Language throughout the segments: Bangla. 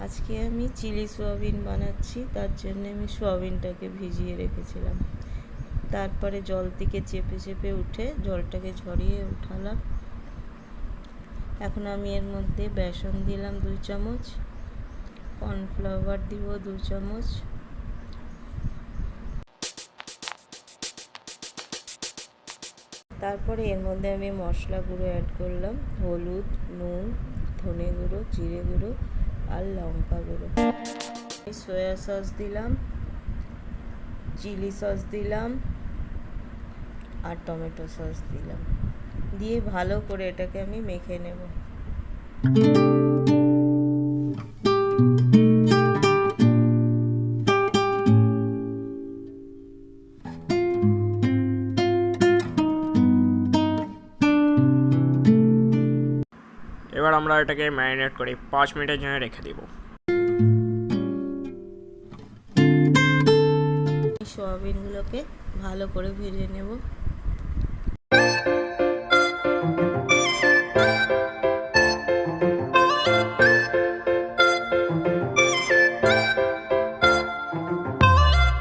আজকে আমি চিলি সোয়াবিন বানাচ্ছি, তার জন্য আমি সোয়াবিনটাকে ভিজিয়ে রেখেছিলাম। তারপরে জল থেকে চেপে চেপে উঠে জলটাকে ঝরিয়ে উঠালাম। এখন আমি এর মধ্যে বেসন দিলাম 2 চামচ, কর্নফ্লাওয়ার দিব 2 চামচ, তারপরে এর মধ্যে আমি মশলা গুঁড়ো অ্যাড করলাম, হলুদ, নুন, ধনে গুঁড়ো, জিরে গুঁড়ো আর লঙ্কা গুঁড়ো। সয়া সস দিলাম, চিলি সস দিলাম আর টমেটো সস দিলাম, দিয়ে ভালো করে এটাকে আমি মেখে নেব। এবার আমরা এটাকে ম্যারিনেট করে 5 মিনিটের জন্য রেখে দেব। সোয়াবিনগুলোকে ভালো করে ভেজে নেব।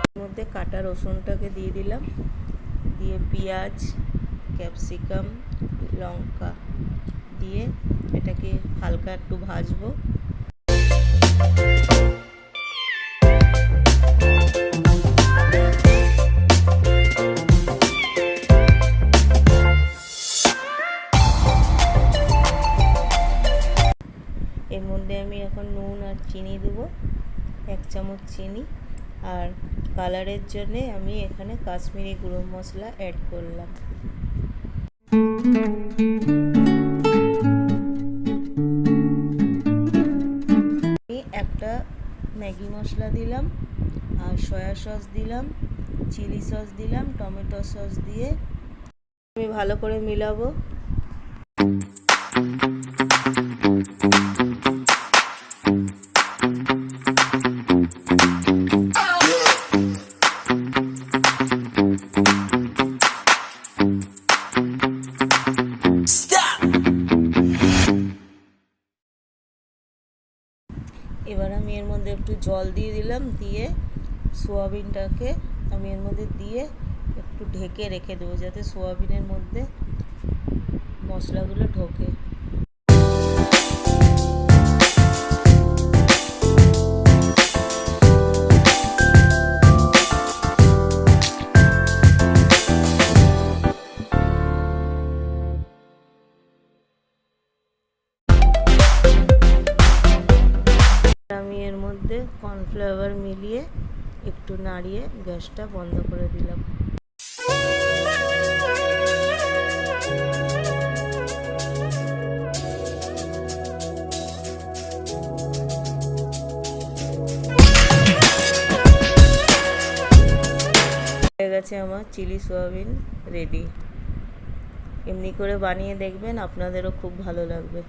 এর মধ্যে কাটা রসুনটাকে দিয়ে দিলাম, দিয়ে পেঁয়াজ, ক্যাপসিকাম, লঙ্কা দিয়ে এটাকে হালকা একটু ভাজবো। এর মধ্যে আমি এখন নুন আর চিনি দেবো, 1 চামচ চিনি, আর কালারের জন্য আমি এখানে কাশ্মীরি গুঁড়ো মশলা অ্যাড করলাম। একটা ম্যাগি মশলা দিলাম আর সয়া সস দিলাম, চিলি সস দিলাম, টমেটো সস দিয়ে আমি ভালো করে মিলাবো। এবার আমি এর মধ্যে একটু জল দিয়ে দিলাম, দিয়ে সোয়াবিনটাকে আমি এর মধ্যে দিয়ে একটু ঢেকে রেখে দেবো, যাতে সোয়াবিনের মধ্যে মশলাগুলো ঢোকে। আমি এর মধ্যে কর্নফ্লাওয়ার মিলিয়ে একটু নাড়িয়ে গ্যাসটা বন্ধ করে দিলাম। হয়ে গেছে আমার চিলি সোয়াবিন রেডি। এমনি করে বানিয়ে দেখবেন, আপনাদেরও খুব ভালো লাগবে।